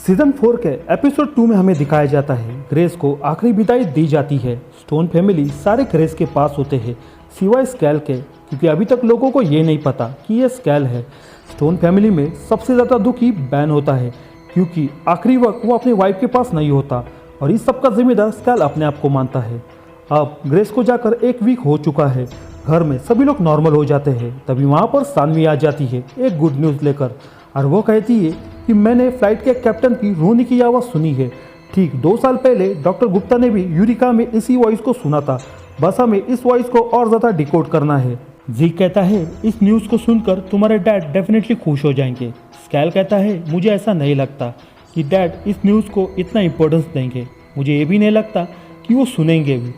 Season 4 के episode 2 में हमें दिखाया जाता है ग्रेस को आखिरी विदाई दी जाती है। स्टोन फैमिली सारे ग्रेस के पास होते हैं सिवाय स्कैल के, क्योंकि अभी तक लोगों को ये नहीं पता कि ये स्कैल है। स्टोन फैमिली में सबसे ज़्यादा दुखी बैन होता है, क्योंकि आखिरी वक्त वो अपनी वाइफ के पास नहीं होता और इस सब का जिम्मेदार स्कैल अपने आप को मानता है। अब ग्रेस को जाकर 1 वीक हो चुका है, घर में सभी लोग नॉर्मल हो जाते हैं। तभी वहाँ पर सानवी आ जाती है एक गुड न्यूज़ लेकर, और वो कहती है कि मैंने फ्लाइट के कैप्टन की रोने की आवाज़ सुनी है। ठीक 2 साल पहले डॉक्टर गुप्ता ने भी यूरिका में इसी वॉइस को सुना था, बस हमें इस वॉइस को और ज़्यादा डिकोड करना है। जी कहता है इस न्यूज़ को सुनकर तुम्हारे डैड डेफिनेटली खुश हो जाएंगे। स्कैल कहता है मुझे ऐसा नहीं लगता कि डैड इस न्यूज़ को इतना इम्पोर्टेंस देंगे, मुझे ये भी नहीं लगता कि वो सुनेंगे भी।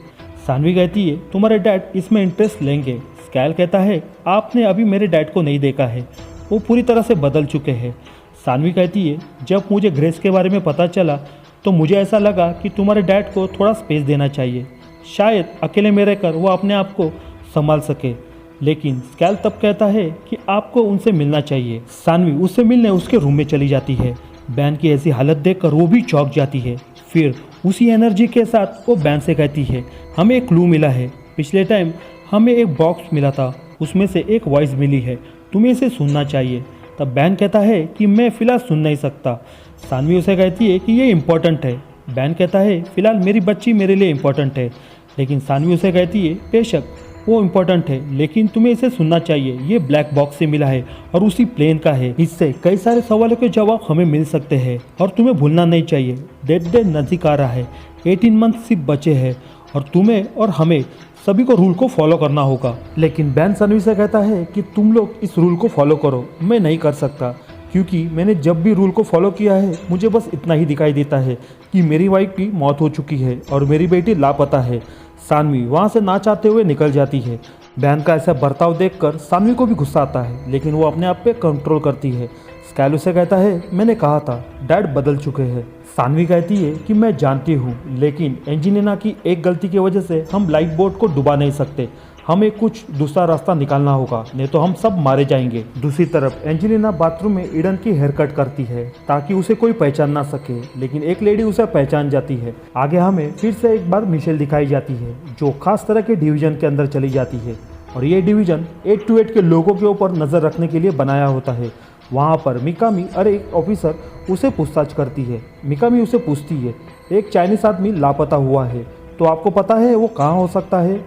सानवी कहती है तुम्हारे डैड इसमें इंटरेस्ट लेंगे। स्कैल कहता है आपने अभी मेरे डैड को नहीं देखा है, वो पूरी तरह से बदल चुके हैं। सानवी कहती है जब मुझे ग्रेस के बारे में पता चला तो मुझे ऐसा लगा कि तुम्हारे डैड को थोड़ा स्पेस देना चाहिए, शायद अकेले में रहकर वो अपने आप को संभाल सके। लेकिन स्कैल तब कहता है कि आपको उनसे मिलना चाहिए। सानवी उससे मिलने उसके रूम में चली जाती है। बैन की ऐसी हालत देखकर वो भी चौंक जाती है। फिर उसी एनर्जी के साथ वो बैन से कहती है हमें एक क्लू मिला है, पिछले टाइम हमें एक बॉक्स मिला था, उसमें से एक वॉइस मिली है, तुम्हें इसे सुनना चाहिए। तब बैन कहता है कि मैं फ़िलहाल सुन नहीं सकता। सानवी उसे कहती है कि ये इम्पोर्टेंट है। बैन कहता है फ़िलहाल मेरी बच्ची मेरे लिए इम्पोर्टेंट है। लेकिन सानवी उसे कहती है बेशक वो इम्पोर्टेंट है, लेकिन तुम्हें इसे सुनना चाहिए, ये ब्लैक बॉक्स से मिला है और उसी प्लेन का है, इससे कई सारे सवालों के जवाब हमें मिल सकते हैं और तुम्हें भूलना नहीं चाहिए। डेट डे नज़दीक आ रहा है, 18 मंथ सिर्फ बचे हैं और तुम्हें और हमें सभी को रूल को फॉलो करना होगा। लेकिन बैन सानवी से कहता है कि तुम लोग इस रूल को फॉलो करो, मैं नहीं कर सकता, क्योंकि मैंने जब भी रूल को फॉलो किया है मुझे बस इतना ही दिखाई देता है कि मेरी वाइफ की मौत हो चुकी है और मेरी बेटी लापता है। सानवी वहाँ से ना चाहते हुए निकल जाती है। बैन का ऐसा बर्ताव देखकर सानवी को भी गुस्सा आता है, लेकिन वो अपने आप पे कंट्रोल करती है। स्कैल उसे कहता है मैंने कहा था डैड बदल चुके हैं। सानवी कहती है कि मैं जानती हूँ, लेकिन एंजिनिना की एक गलती की वजह से हम लाइफ बोट को डुबा नहीं सकते, हमें कुछ दूसरा रास्ता निकालना होगा, नहीं तो हम सब मारे जाएंगे। दूसरी तरफ एंजिनिना बाथरूम में ईडन की हेयर कट करती है ताकि उसे कोई पहचान ना सके, लेकिन एक लेडी उसे पहचान जाती है। आगे हमें फिर से एक बार मिशेल दिखाई जाती है, जो खास तरह के डिवीजन के अंदर चली जाती है और ये डिवीजन 8 to 8 के लोगों के ऊपर नज़र रखने के लिए बनाया होता है। वहाँ पर मिकामी और एक ऑफिसर उसे पूछताछ करती है। मिकामी उसे पूछती है एक चाइनीस आदमी लापता हुआ है, तो आपको पता है वो कहाँ हो सकता है?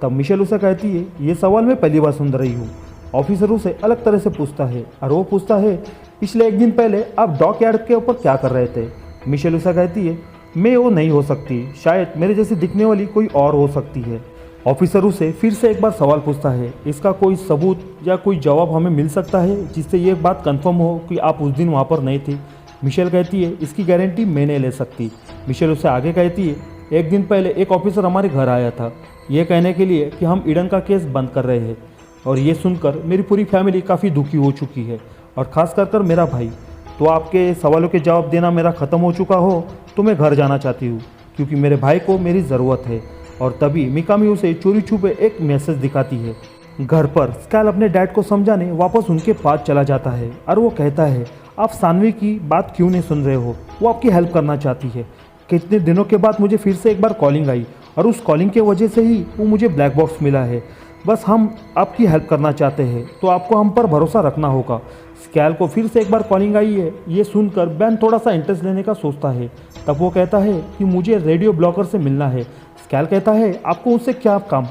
तब मिशेल उसे कहती है ये सवाल मैं पहली बार सुन रही हूँ। ऑफिसर उसे अलग तरह से पूछता है और वो पूछता है पिछले 1 दिन पहले आप डॉक यार्ड के ऊपर क्या कर रहे थे? मिशेल उसे कहती है मैं वो नहीं हो सकती, शायद मेरे जैसी दिखने वाली कोई और हो सकती है। ऑफिसर उसे फिर से एक बार सवाल पूछता है इसका कोई सबूत या कोई जवाब हमें मिल सकता है जिससे ये बात कंफर्म हो कि आप उस दिन वहाँ पर नहीं थी? मिशेल कहती है इसकी गारंटी मैं नहीं ले सकती। मिशेल उसे आगे कहती है 1 दिन पहले एक ऑफिसर हमारे घर आया था, ये कहने के लिए कि हम ईडन का केस बंद कर रहे हैं, और ये सुनकर मेरी पूरी फैमिली काफ़ी दुखी हो चुकी है और ख़ास कर मेरा भाई। तो आपके सवालों के जवाब देना मेरा ख़त्म हो चुका हो तो मैं घर जाना चाहती हूँ, क्योंकि मेरे भाई को मेरी ज़रूरत है। और तभी मिकामी उसे चोरी छुपे एक मैसेज दिखाती है। घर पर स्कैल अपने डैड को समझाने वापस उनके पास चला जाता है और वो कहता है आप सानवी की बात क्यों नहीं सुन रहे हो, वो आपकी हेल्प करना चाहती है। कितने दिनों के बाद मुझे फिर से एक बार कॉलिंग आई और उस कॉलिंग के वजह से ही वो मुझे ब्लैक बॉक्स मिला है, बस हम आपकी हेल्प करना चाहते हैं, तो आपको हम पर भरोसा रखना होगा। स्कैल को फिर से एक बार कॉलिंग आई है, ये सुनकर बैन थोड़ा सा इंटरेस्ट लेने का सोचता है। तब वो कहता है कि मुझे रेडियो ब्लॉकर से मिलना है। स्कैल कहता है आपको उससे क्या काम,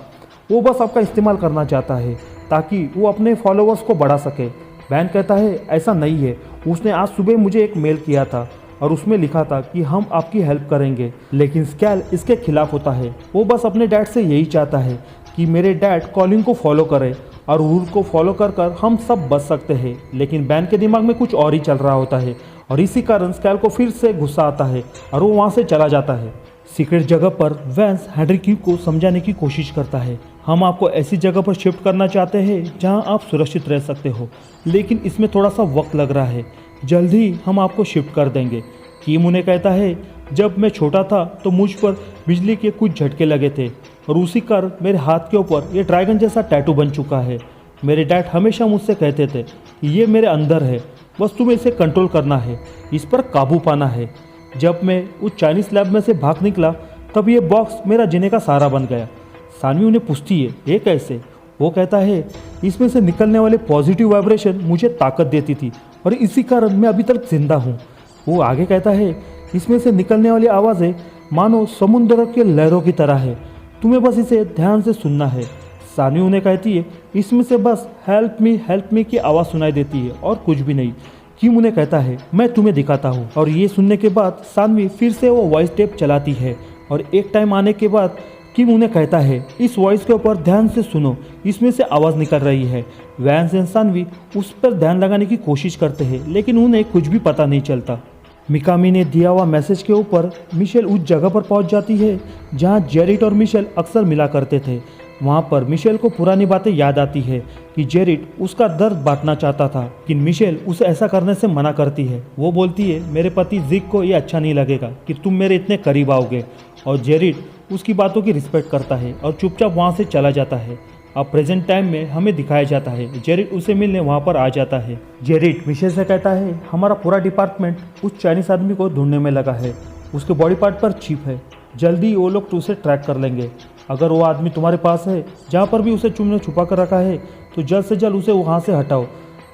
वो बस आपका इस्तेमाल करना चाहता है ताकि वो अपने फॉलोअर्स को बढ़ा सके। बैन कहता है ऐसा नहीं है, उसने आज सुबह मुझे एक मेल किया था और उसमें लिखा था कि हम आपकी हेल्प करेंगे। लेकिन स्कैल इसके खिलाफ होता है, वो बस अपने डैड से यही चाहता है कि मेरे डैड कॉलिंग को फॉलो करें और रूल को फॉलो कर हम सब बच सकते हैं। लेकिन बैन के दिमाग में कुछ और ही चल रहा होता है और इसी कारण स्कैल को फिर से गुस्सा आता है और वो वहाँ से चला जाता है। सीक्रेट जगह पर वैंस हेनरी क्यू को समझाने की कोशिश करता है हम आपको ऐसी जगह पर शिफ्ट करना चाहते हैं जहां आप सुरक्षित रह सकते हो, लेकिन इसमें थोड़ा सा वक्त लग रहा है, जल्द ही हम आपको शिफ्ट कर देंगे। किम उन्हें कहता है जब मैं छोटा था तो मुझ पर बिजली के कुछ झटके लगे थे और उसी कारण मेरे हाथ के ऊपर ये ड्रैगन जैसा टैटू बन चुका है। मेरे डैड हमेशा मुझसे कहते थे कि ये मेरे अंदर है, बस तुम्हें इसे कंट्रोल करना है, इस पर काबू पाना है। जब मैं उस चाइनीज लैब में से भाग निकला तब ये बॉक्स मेरा जीने का सहारा बन गया। सानवी उन्हें पूछती है, ये कैसे? वो कहता है, इसमें से निकलने वाले पॉजिटिव वाइब्रेशन मुझे ताकत देती थी और इसी कारण मैं अभी तक जिंदा हूँ। वो आगे कहता है, इसमें से निकलने वाली आवाज़ें मानो समुद्र के लहरों की तरह है, तुम्हें बस इसे ध्यान से सुनना है। सानवी उन्हें कहती है, इसमें से बस हेल्प मी की आवाज़ सुनाई देती है और कुछ भी नहीं। किम उन्हें कहता है, मैं तुम्हें दिखाता हूँ। और ये सुनने के बाद सानवी फिर से वो वॉइस टेप चलाती है और एक टाइम आने के बाद किम उन्हें कहता है, इस वॉइस के ऊपर ध्यान से सुनो, इसमें से आवाज़ निकल रही है। वैंस एंड सानवी उस पर ध्यान लगाने की कोशिश करते हैं लेकिन उन्हें कुछ भी पता नहीं चलता। मिकामी ने दिया हुआ मैसेज के ऊपर मिशेल उस जगह पर पहुंच जाती है जहां जेरिट और मिशेल अक्सर मिला करते थे। वहां पर मिशेल को पुरानी बातें याद आती है कि जेरिट उसका दर्द बांटना चाहता था, लेकिन मिशेल उसे ऐसा करने से मना करती है। वो बोलती है, मेरे पति जिक को ये अच्छा नहीं लगेगा कि तुम मेरे इतने करीब आओगे। और जेरिट उसकी बातों की रिस्पेक्ट करता है और चुपचाप वहाँ से चला जाता है। अब प्रेजेंट टाइम में हमें दिखाया जाता है जेरिट उसे मिलने वहाँ पर आ जाता है। जेरिट मिशेल से कहता है, हमारा पूरा डिपार्टमेंट उस चाइनीज आदमी को ढूंढने में लगा है, उसके बॉडी पार्ट पर चिप है, जल्दी वो लोग उसे ट्रैक कर लेंगे। अगर वो आदमी तुम्हारे पास है, जहाँ पर भी उसे तुमने छुपा कर रखा है, तो जल्द से जल्द उसे वहाँ से हटाओ।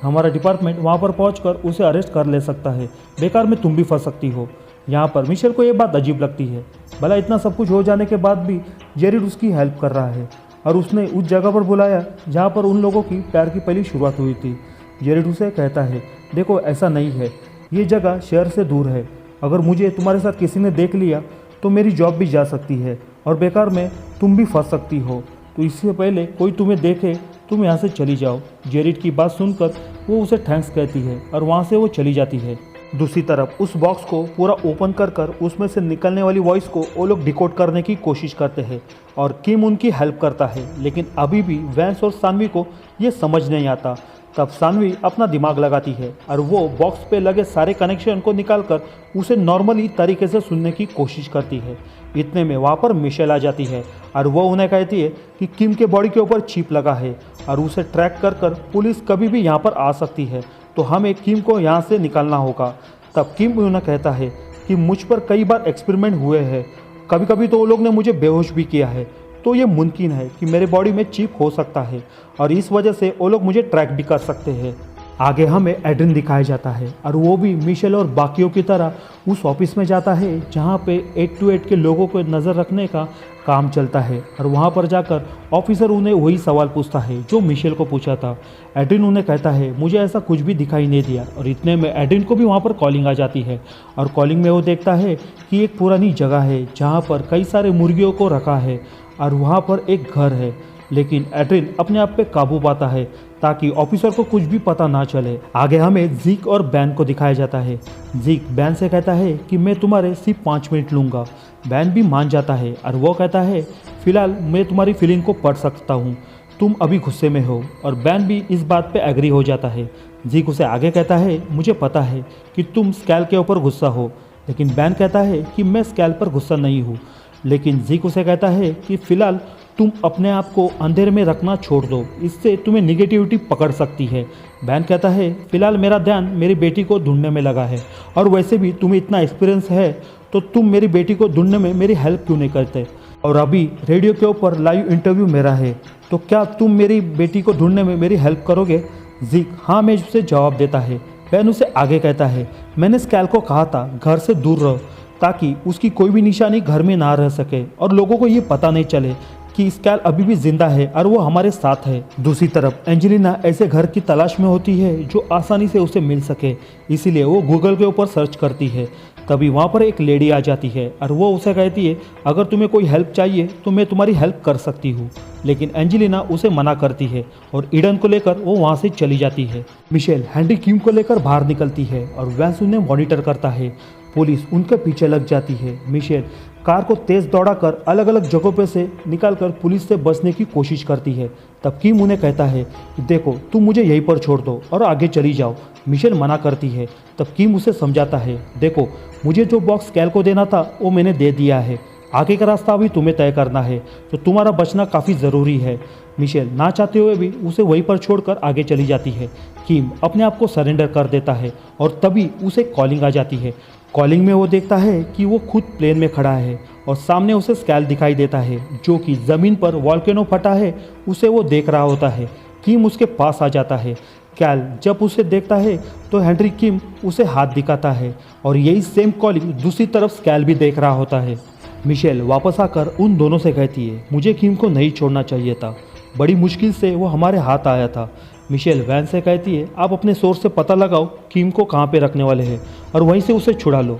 हमारा डिपार्टमेंट वहाँ पर पहुँच उसे अरेस्ट कर ले सकता है, बेकार में तुम भी फंस सकती हो। यहाँ पर मिशेल को ये बात अजीब लगती है, भला इतना सब कुछ हो जाने के बाद भी जेरिट उसकी हेल्प कर रहा है और उसने उस जगह पर बुलाया जहाँ पर उन लोगों की प्यार की पहली शुरुआत हुई थी। जेरिट उसे कहता है, देखो ऐसा नहीं है, ये जगह शहर से दूर है, अगर मुझे तुम्हारे साथ किसी ने देख लिया तो मेरी जॉब भी जा सकती है और बेकार में तुम भी फंस सकती हो, तो इससे पहले कोई तुम्हें देखे तुम यहाँ से चली जाओ। जेरिट की बात सुनकर वो उसे थैंक्स कहती है और वहाँ से वो चली जाती है। दूसरी तरफ उस बॉक्स को पूरा ओपन कर उसमें से निकलने वाली वॉइस को वो लोग डिकोड करने की कोशिश करते हैं और किम उनकी हेल्प करता है, लेकिन अभी भी वैंस और सानवी को ये समझ नहीं आता। तब सानवी अपना दिमाग लगाती है और वो बॉक्स पे लगे सारे कनेक्शन को निकालकर उसे नॉर्मली तरीके से सुनने की कोशिश करती है। इतने में वहाँ पर मिशेल आ जाती है और वो उन्हें कहती है कि किम के बॉडी के ऊपर चिप लगा है और उसे ट्रैक कर पुलिस कभी भी यहाँ पर आ सकती है, तो हमें किम को यहाँ से निकालना होगा। तब किम उन्हें कहता है कि मुझ पर कई बार एक्सपेरिमेंट हुए हैं, कभी कभी तो वो लोग ने मुझे बेहोश भी किया है, तो ये मुमकिन है कि मेरे बॉडी में चिप हो सकता है और इस वजह से वो लोग मुझे ट्रैक भी कर सकते हैं। आगे हमें एड्रिन दिखाया जाता है और वो भी मिशेल और बाकियों की तरह उस ऑफिस में जाता है जहाँ पे 828 के लोगों को नज़र रखने का काम चलता है और वहाँ पर जाकर ऑफिसर उन्हें वही सवाल पूछता है जो मिशेल को पूछा था। एड्रिन उन्हें कहता है, मुझे ऐसा कुछ भी दिखाई नहीं दिया। और इतने में एड्रिन को भी वहाँ पर कॉलिंग आ जाती है और कॉलिंग में वो देखता है कि एक पुरानी जगह है जहाँ पर कई सारे मुर्गियों को रखा है और वहाँ पर एक घर है, लेकिन एड्रिन अपने आप पे काबू पाता है ताकि ऑफिसर को कुछ भी पता ना चले। आगे हमें जीक और बैन को दिखाया जाता है। जीक बैन से कहता है कि मैं तुम्हारे सिर्फ 5 मिनट लूँगा। बैन भी मान जाता है और वो कहता है, फिलहाल मैं तुम्हारी फीलिंग को पढ़ सकता हूँ, तुम अभी गुस्से में हो। और बैन भी इस बात पे एग्री हो जाता है। जीक उसे आगे कहता है, मुझे पता है कि तुम स्कैल के ऊपर गुस्सा हो, लेकिन बैन कहता है कि मैं स्कैल पर गुस्सा नहीं हूँ। लेकिन जीक उसे कहता है कि फिलहाल तुम अपने आप को अंधेरे में रखना छोड़ दो, इससे तुम्हें निगेटिविटी पकड़ सकती है। बैन कहता है, फिलहाल मेरा ध्यान मेरी बेटी को ढूंढने में लगा है और वैसे भी तुम्हें इतना एक्सपीरियंस है तो तुम मेरी बेटी को ढूंढने में मेरी हेल्प क्यों नहीं करते। और अभी रेडियो के ऊपर लाइव इंटरव्यू मेरा है, तो क्या तुम मेरी बेटी को ढूंढने में मेरी हेल्प करोगे। जीक हाँ में उसे जवाब देता है। बैन उसे आगे कहता है, मैंने स्कैल को कहा था घर से दूर रहो ताकि उसकी कोई भी निशानी घर में ना रह सके और लोगों को ये पता नहीं चले कि स्कैल अभी भी जिंदा है और वो हमारे साथ है। दूसरी तरफ एंजेलिना ऐसे घर की तलाश में होती है जो आसानी से उसे मिल सके, इसीलिए वो गूगल के ऊपर सर्च करती है। तभी वहाँ पर एक लेडी आ जाती है और वो उसे कहती है, अगर तुम्हें कोई हेल्प चाहिए तो मैं तुम्हारी हेल्प कर सकती हूँ। लेकिन एंजेलिना उसे मना करती है और ईडन को लेकर वो वहाँ से चली जाती है। मिशेल हैंडी किम को लेकर बाहर निकलती है और वैंस उन्हें मॉनिटर करता है। पुलिस उनके पीछे लग जाती है। मिशेल कार को तेज दौड़ाकर अलग अलग जगहों पे से निकालकर पुलिस से बचने की कोशिश करती है। तब किम उन्हें कहता है कि देखो तुम मुझे यहीं पर छोड़ दो और आगे चली जाओ। मिशेल मना करती है। तब किम उसे समझाता है, देखो मुझे जो बॉक्स स्कैल को देना था वो मैंने दे दिया है, आगे का रास्ता अभी तुम्हें तय करना है, तो तुम्हारा बचना काफ़ी ज़रूरी है। मिशेल ना चाहते हुए भी उसे वहीं पर छोड़कर आगे चली जाती है। किम अपने आप को सरेंडर कर देता है और तभी उसे कॉलिंग आ जाती है। कॉलिंग में वो देखता है कि वो खुद प्लेन में खड़ा है और सामने उसे स्कैल दिखाई देता है जो कि ज़मीन पर वॉल्केनो फटा है उसे वो देख रहा होता है। किम उसके पास आ जाता है। कैल जब उसे देखता है तो हेनरी किम उसे हाथ दिखाता है और यही सेम कॉलिंग दूसरी तरफ स्कैल भी देख रहा होता है। मिशेल वापस आकर उन दोनों से कहती है, मुझे किम को नहीं छोड़ना चाहिए था, बड़ी मुश्किल से वो हमारे हाथ आया था। मिशेल वैन से कहती है, आप अपने सोर्स से पता लगाओ किम को कहाँ पे रखने वाले हैं और वहीं से उसे छुड़ा लो।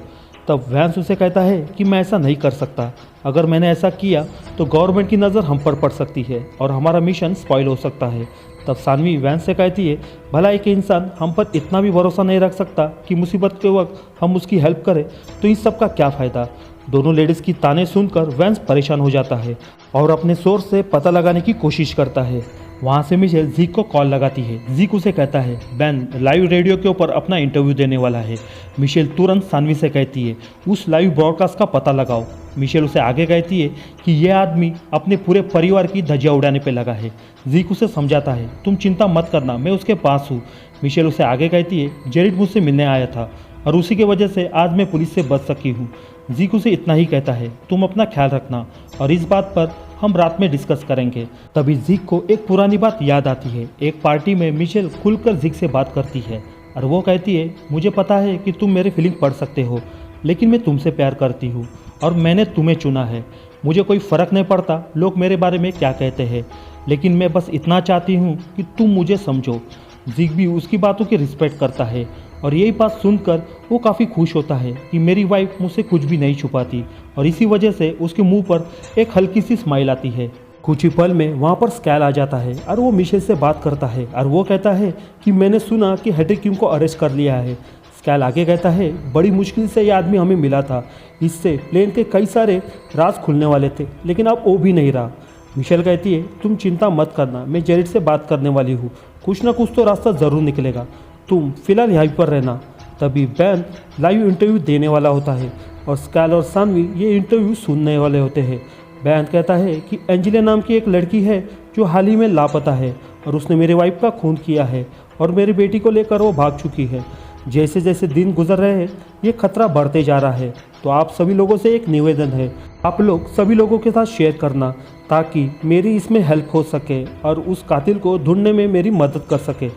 तब वैंस उसे कहता है कि मैं ऐसा नहीं कर सकता, अगर मैंने ऐसा किया तो गवर्नमेंट की नज़र हम पर पड़ सकती है और हमारा मिशन स्पॉइल हो सकता है। तब सानवी वैंस से कहती है, भला एक इंसान हम पर इतना भी भरोसा नहीं रख सकता कि मुसीबत के वक्त हम उसकी हेल्प करें, तो इस सब का क्या फ़ायदा। दोनों लेडीज़ की ताने सुनकर वैंस परेशान हो जाता है और अपने सोर्स से पता लगाने की कोशिश करता है। वहाँ से मिशेल जीक को कॉल लगाती है। जीक उसे कहता है, बैन लाइव रेडियो के ऊपर अपना इंटरव्यू देने वाला है। मिशेल तुरंत सानवी से कहती है, उस लाइव ब्रॉडकास्ट का पता लगाओ। मिशेल उसे आगे कहती है कि यह आदमी अपने पूरे परिवार की धज्जियां उड़ाने पे लगा है। जीक उसे समझाता है, तुम चिंता मत करना, मैं उसके पास हूँ। मिशेल उसे आगे कहती है, जेरिड मुझसे मिलने आया था और उसी की वजह से आज मैं पुलिस से बच सकी हूँ। जीक उसे इतना ही कहता है, तुम अपना ख्याल रखना और इस बात पर हम रात में डिस्कस करेंगे। तभी जीक को एक पुरानी बात याद आती है। एक पार्टी में मिशेल खुलकर जीक से बात करती है और वो कहती है, मुझे पता है कि तुम मेरे फीलिंग पढ़ सकते हो, लेकिन मैं तुमसे प्यार करती हूँ और मैंने तुम्हें चुना है। मुझे कोई फ़र्क नहीं पड़ता लोग मेरे बारे में क्या कहते हैं, लेकिन मैं बस इतना चाहती हूँ कि तुम मुझे समझो। जीक भी उसकी बातों की रिस्पेक्ट करता है और यही बात सुनकर वो काफ़ी खुश होता है कि मेरी वाइफ मुझसे कुछ भी नहीं छुपाती और इसी वजह से उसके मुंह पर एक हल्की सी स्माइल आती है। कुछ ही पल में वहाँ पर स्कैल आ जाता है और वो मिशेल से बात करता है और वो कहता है कि मैंने सुना कि हेनरी किम को अरेस्ट कर लिया है। स्कैल आगे कहता है, बड़ी मुश्किल से ये आदमी हमें मिला था, इससे प्लेन के कई सारे राज खुलने वाले थे, लेकिन अब वो भी नहीं रहा। मिशेल कहती है, तुम चिंता मत करना, मैं जेरिड से बात करने वाली हूँ, कुछ ना कुछ तो रास्ता ज़रूर निकलेगा, तुम फिलहाल यहीं पर रहना। तभी बैन लाइव इंटरव्यू देने वाला होता है और स्कैल और सानवी ये इंटरव्यू सुनने वाले होते हैं। बैन कहता है कि एंजेला नाम की एक लड़की है जो हाल ही में लापता है और उसने मेरे वाइफ का खून किया है और मेरी बेटी को लेकर वो भाग चुकी है। जैसे जैसे दिन गुजर रहे हैं ये खतरा बढ़ते जा रहा है, तो आप सभी लोगों से एक निवेदन है, आप लोग सभी लोगों के साथ शेयर करना ताकि मेरी इसमें हेल्प हो सके और उस कातिल को ढूंढने में मेरी मदद कर सके।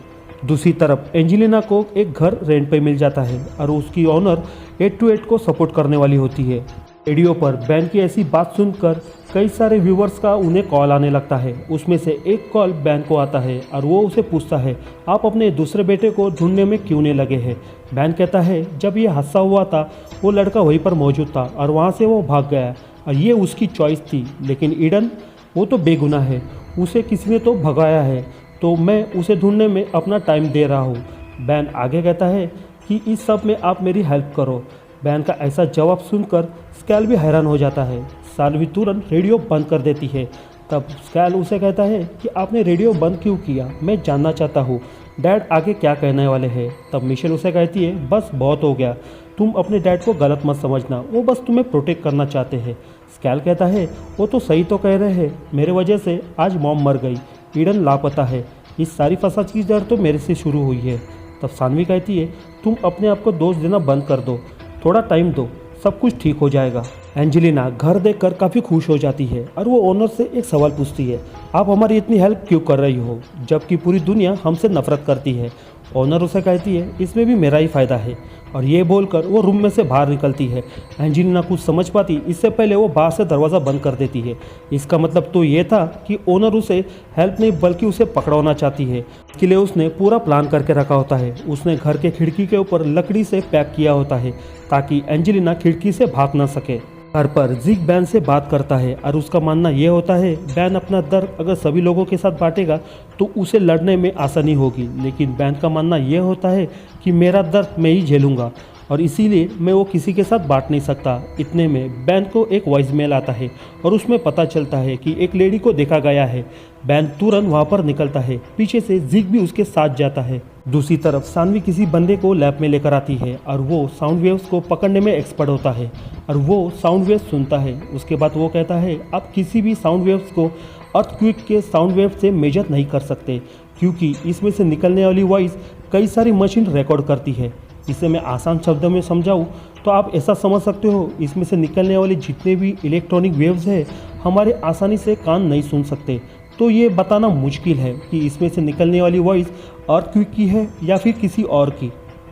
दूसरी तरफ एंजेलिना को एक घर रेंट पे मिल जाता है और उसकी ऑनर 828 को सपोर्ट करने वाली होती है। रेडियो पर बैन की ऐसी बात सुनकर कई सारे व्यूवर्स का उन्हें कॉल आने लगता है। उसमें से एक कॉल बैन को आता है और वो उसे पूछता है, आप अपने दूसरे बेटे को ढूंढने में क्यों नहीं लगे हैं। बैन कहता है, जब ये हादसा हुआ था वो लड़का वहीं पर मौजूद था और वहाँ से वो भाग गया और ये उसकी चॉइस थी, लेकिन ईडन वो तो बेगुनाह है, उसे किसी ने तो भगाया है, तो मैं उसे ढूंढने में अपना टाइम दे रहा हूँ। बैन आगे कहता है कि इस सब में आप मेरी हेल्प करो। बैन का ऐसा जवाब सुनकर स्कैल भी हैरान हो जाता है। सानवी तुरंत रेडियो बंद कर देती है। तब स्कैल उसे कहता है कि आपने रेडियो बंद क्यों किया, मैं जानना चाहता हूँ डैड आगे क्या कहने वाले हैं। तब मिशेल उसे कहती है, बस बहुत हो गया, तुम अपने डैड को गलत मत समझना, वो बस तुम्हें प्रोटेक्ट करना चाहते हैं। स्कैल कहता है, वो तो सही तो कह रहे हैं, मेरे वजह से आज मॉम मर गई, ईडन लापता है, इस सारी फसाद की जड़ तो मेरे से शुरू हुई है। तब सानवी कहती है, तुम अपने आप को दोष देना बंद कर दो, थोड़ा टाइम दो, सब कुछ ठीक हो जाएगा। एंजेलिना घर देखकर काफ़ी खुश हो जाती है और वो ओनर से एक सवाल पूछती है, आप हमारी इतनी हेल्प क्यों कर रही हो जबकि पूरी दुनिया हमसे नफरत करती है। ओनर उसे कहती है, इसमें भी मेरा ही फ़ायदा है, और ये बोलकर वो रूम में से बाहर निकलती है। एंजेलिना कुछ समझ पाती इससे पहले वो बाहर से दरवाज़ा बंद कर देती है। इसका मतलब तो ये था कि ओनर उसे हेल्प नहीं बल्कि उसे पकड़वाना चाहती है। इसके लिए उसने पूरा प्लान करके रखा होता है। उसने घर के खिड़की के ऊपर लकड़ी से पैक किया होता है ताकि एंजेलिना खिड़की से भाग ना सके। घर पर जिग बैन से बात करता है और उसका मानना यह होता है बैन अपना दर्द अगर सभी लोगों के साथ बांटेगा तो उसे लड़ने में आसानी होगी, लेकिन बैन का मानना यह होता है कि मेरा दर्द मैं ही झेलूंगा और इसीलिए मैं वो किसी के साथ बांट नहीं सकता। इतने में बैन को एक वॉइस मेल आता है और उसमें पता चलता है कि एक लेडी को देखा गया है। बैन तुरंत वहाँ पर निकलता है, पीछे से जिग भी उसके साथ जाता है। दूसरी तरफ सानवी किसी बंदे को लैब में लेकर आती है और वो साउंड वेव्स को पकड़ने में एक्सपर्ट होता है और वो साउंड वेव्स सुनता है। उसके बाद वो कहता है आप किसी भी साउंड वेव्स को अर्थक्वेक के साउंड वेव से मेजर नहीं कर सकते, क्योंकि इसमें से निकलने वाली वॉइस कई सारी मशीन रिकॉर्ड करती है। इसे मैं आसान शब्दों में समझाऊँ तो आप ऐसा समझ सकते हो, इसमें से निकलने वाले जितने भी इलेक्ट्रॉनिक वेव्स हैं हमारे आसानी से कान नहीं सुन सकते। तो ये बताना मुश्किल है कि इसमें से निकलने वाली वॉइस अर्थक्वेक की है या फिर किसी और की।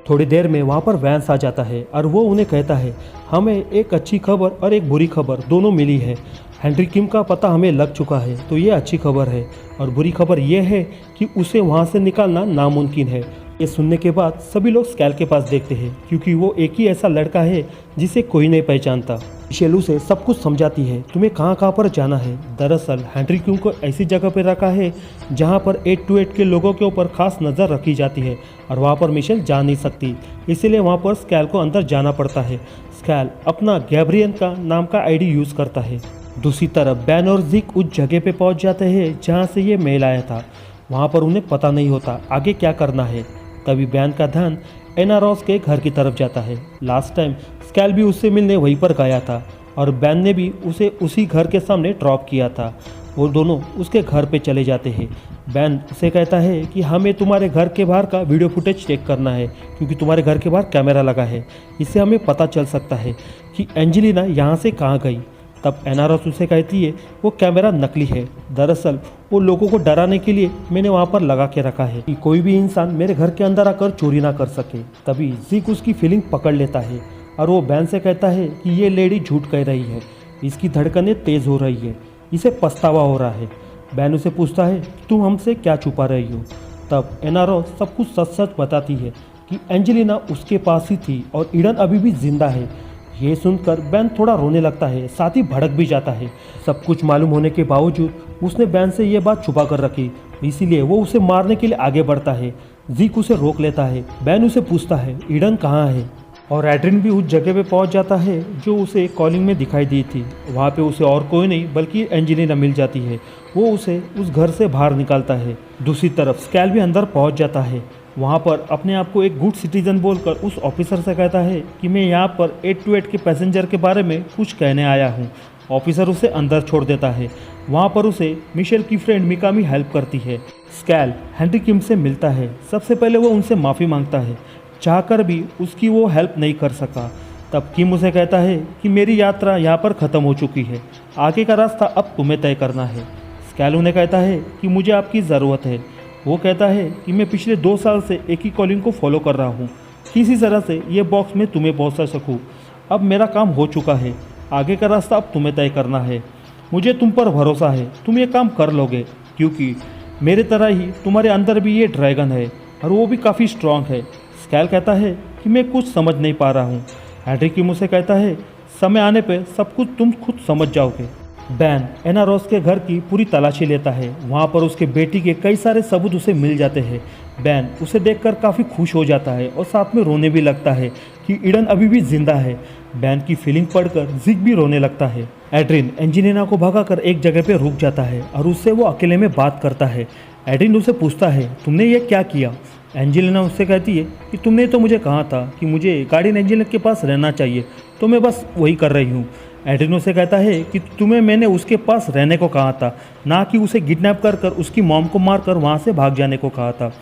थोड़ी देर में वहाँ पर वैंस आ जाता है और वो उन्हें कहता है हमें एक अच्छी खबर और एक बुरी खबर दोनों मिली है। हेनरी किम का पता हमें लग चुका है, तो ये अच्छी खबर है, और बुरी खबर ये है कि उसे वहाँ से निकालना नामुमकिन है। ये सुनने के बाद सभी लोग स्कैल के पास देखते हैं, क्योंकि वो एक ही ऐसा लड़का है जिसे कोई नहीं पहचानता। मिशेल उसे सब कुछ समझाती है, तुम्हें कहाँ कहाँ पर जाना है। दरअसल हेनरी किम को ऐसी जगह पर रखा है जहाँ पर 828 के लोगों के ऊपर खास नज़र रखी जाती है और वहाँ पर मिशेल जा नहीं सकती, इसीलिए वहाँ पर स्कैल को अंदर जाना पड़ता है। स्कैल अपना गैब्रियन का नाम का आईडी यूज़ करता है। दूसरी तरफ बैन और जिक उस जगह पे पहुंच जाते हैं जहां से ये मेल आया था। वहां पर उन्हें पता नहीं होता आगे क्या करना है। तभी बैन का ध्यान एना रॉस के घर की तरफ जाता है। लास्ट टाइम स्कैल भी उससे मिलने वहीं पर गया था और बैन ने भी उसे उसी घर के सामने ड्रॉप किया था। वो दोनों उसके घर पे चले जाते हैं। बैन उसे कहता है कि हमें तुम्हारे घर के बाहर का वीडियो फुटेज चेक करना है, क्योंकि तुम्हारे घर के बाहर कैमरा लगा है, इससे हमें पता चल सकता है कि एंजेलिना यहाँ से कहाँ गई। तब एना रॉस उसे कहती है वो कैमरा नकली है, दरअसल वो लोगों को डराने के लिए मैंने वहाँ पर लगा के रखा है कि कोई भी इंसान मेरे घर के अंदर आकर चोरी ना कर सके। तभी जिक उसकी फीलिंग पकड़ लेता है और वो बैन से कहता है कि ये लेडी झूठ कह रही है, इसकी धड़कनें तेज़ हो रही है, इसे पछतावा हो रहा है। बैन उसे पूछता है तुम हमसे क्या छुपा रही हो। तब एना रॉस सब कुछ सच सच बताती है कि एंजेलिना उसके पास ही थी और ईडन अभी भी जिंदा है। ये सुनकर बैन थोड़ा रोने लगता है, साथ ही भड़क भी जाता है। सब कुछ मालूम होने के बावजूद उसने बैन से ये बात छुपा कर रखी, इसीलिए वो उसे मारने के लिए आगे बढ़ता है। जिक उसे रोक लेता है। बैन उसे पूछता है ईडन कहाँ है, और एड्रिन भी उस जगह पे पहुंच जाता है जो उसे कॉलिंग में दिखाई दी थी। वहाँ पे उसे और कोई नहीं बल्कि एंजेलिना मिल जाती है। वो उसे उस घर से बाहर निकालता है। दूसरी तरफ स्कैल भी अंदर पहुँच जाता है। वहाँ पर अपने आप को एक गुड सिटीजन बोलकर उस ऑफिसर से कहता है कि मैं यहाँ पर 828 के पैसेंजर के बारे में कुछ कहने आया हूँ। ऑफिसर उसे अंदर छोड़ देता है। वहाँ पर उसे मिशेल की फ्रेंड मिकामी हेल्प करती है। स्कैल हेनरी किम से मिलता है। सबसे पहले वो उनसे माफ़ी मांगता है, चाहकर भी उसकी वो हेल्प नहीं कर सका। तब किम उसे कहता है कि मेरी यात्रा यहाँ पर ख़त्म हो चुकी है, आगे का रास्ता अब तुम्हें तय करना है। स्कैल उन्हें कहता है कि मुझे आपकी ज़रूरत है। वो कहता है कि मैं पिछले 2 साल से एक ही कॉलिंग को फॉलो कर रहा हूँ, किसी तरह से ये बॉक्स में तुम्हें पहुँचा सकूँ। अब मेरा काम हो चुका है, आगे का रास्ता अब तुम्हें तय करना है। मुझे तुम पर भरोसा है, तुम ये काम कर लोगे, क्योंकि मेरे तरह ही तुम्हारे अंदर भी ये ड्रैगन है और वो भी काफ़ी स्ट्रांग है। स्कैल कहता है कि मैं कुछ समझ नहीं पा रहा हूँ। हेनरी किम उसे कहता है समय आने पर सब कुछ तुम खुद समझ जाओगे। बैन एना रॉस के घर की पूरी तलाशी लेता है। वहाँ पर उसके बेटी के कई सारे सबूत उसे मिल जाते हैं। बैन उसे देखकर काफ़ी खुश हो जाता है और साथ में रोने भी लगता है कि ईडन अभी भी जिंदा है। बैन की फीलिंग पढ़कर जिक भी रोने लगता है। एड्रिन एंजेलिना को भगाकर एक जगह पे रुक जाता है और उससे वो अकेले में बात करता है। एड्रिन उसे पूछता है तुमने ये क्या किया। एंजेलिना उससे कहती है कि तुमने तो मुझे कहा था कि मुझे गार्डियन एंजेलिना के पास रहना चाहिए, तो मैं बस वही कर रही हूँ। एड्रिन उसे कहता है कि तुम्हें मैंने उसके पास रहने को कहा था, ना कि उसे किडनैप कर उसकी मॉम को मारकर वहाँ से भाग जाने को कहा था।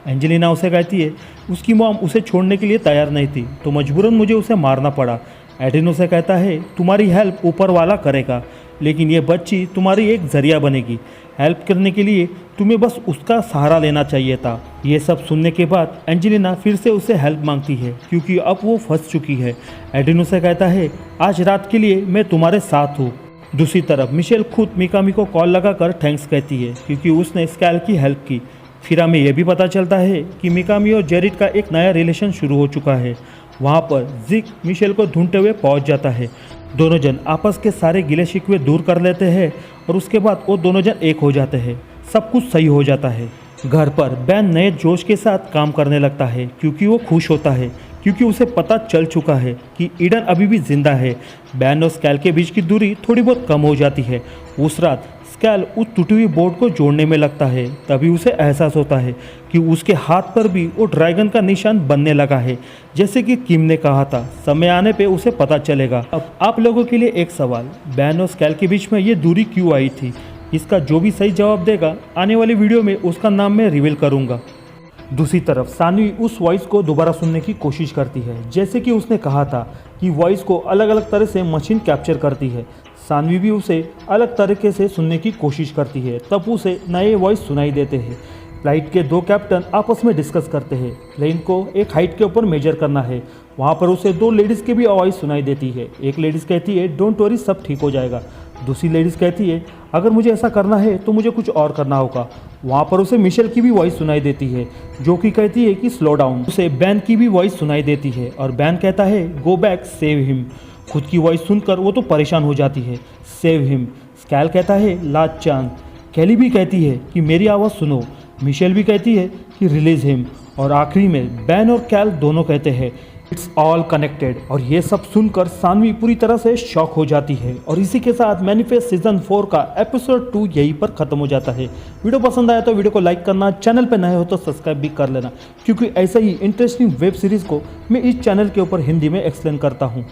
एंजेलिना उसे कहती है उसकी मॉम उसे छोड़ने के लिए तैयार नहीं थी, तो मजबूरन मुझे उसे मारना पड़ा। एड्रिन उसे कहता है तुम्हारी हेल्प ऊपर वाला करेगा, लेकिन ये बच्ची तुम्हारी एक जरिया बनेगी। हेल्प करने के लिए तुम्हें बस उसका सहारा लेना चाहिए था। ये सब सुनने के बाद एंजेलिना फिर से उसे हेल्प मांगती है, क्योंकि अब वो फंस चुकी है। एड्रिन उसे कहता है आज रात के लिए मैं तुम्हारे साथ हूँ। दूसरी तरफ मिशेल खुद मिकामी को कॉल लगाकर थैंक्स कहती है, क्योंकि उसने स्कैल की हेल्प की। फिर हमें यह भी पता चलता है कि मिकामी और जेरिड का एक नया रिलेशन शुरू हो चुका है। वहाँ पर जिक मिशेल को ढूंढते हुए पहुँच जाता है। दोनों जन आपस के सारे गिले शिकवे दूर कर लेते हैं और उसके बाद वो दोनों जन एक हो जाते हैं। सब कुछ सही हो जाता है। घर पर बैन नए जोश के साथ काम करने लगता है, क्योंकि वो खुश होता है, क्योंकि उसे पता चल चुका है कि ईडन अभी भी जिंदा है। बैन और स्कैल के बीच की दूरी थोड़ी बहुत कम हो जाती है। उस रात स्कैल उस टूटी हुई बोर्ड को जोड़ने में लगता है। तभी उसे एहसास होता है कि उसके हाथ पर भी वो ड्रैगन का निशान बनने लगा है। जैसे कि किम ने कहा था, समय आने पे उसे पता चलेगा। अब आप लोगों के लिए एक सवाल, बैन और स्कैल के बीच में ये दूरी क्यों आई थी? इसका जो भी सही जवाब देगा आने वाली वीडियो में उसका नाम मैं रिवील करूँगा। दूसरी तरफ सानवी उस वॉइस को दोबारा सुनने की कोशिश करती है। जैसे कि उसने कहा था कि वॉइस को अलग अलग तरह से मशीन कैप्चर करती है। सानवी भी उसे अलग तरीके से सुनने की कोशिश करती है। तब उसे नए वॉइस सुनाई देते हैं। फ्लाइट के दो कैप्टन आपस में डिस्कस करते हैं। प्लेन को एक हाइट के ऊपर मेजर करना है। वहाँ पर उसे दो लेडीज़ की भी आवाज़ सुनाई देती है। एक लेडीज़ कहती है डोंट वरी, सब ठीक हो जाएगा। दूसरी लेडीज़ कहती है अगर मुझे ऐसा करना है तो मुझे कुछ और करना होगा। वहाँ पर उसे मिशेल की भी वॉइस सुनाई देती है जो कि कहती है कि स्लो डाउन। उसे बैन की भी वॉइस सुनाई देती है और बैन कहता है गो बैक सेव हिम। खुद की वॉइस सुनकर वो तो परेशान हो जाती है, सेव हिम। स्कैल कहता है लास्ट चांस। कैली भी कहती है कि मेरी आवाज़ सुनो। मिशेल भी कहती है कि रिलीज हिम। और आखिरी में बैन और कैल दोनों कहते हैं इट्स ऑल कनेक्टेड। और ये सब सुनकर सानवी पूरी तरह से शॉक हो जाती है। और इसी के साथ मैनिफेस्ट सीजन 4 का एपिसोड 2 यहीं पर खत्म हो जाता है। वीडियो पसंद आया तो वीडियो को लाइक करना, चैनल पर नए हो तो सब्सक्राइब भी कर लेना, क्योंकि ऐसे ही इंटरेस्टिंग वेब सीरीज़ को मैं इस चैनल के ऊपर हिंदी में एक्सप्लेन करता हूँ।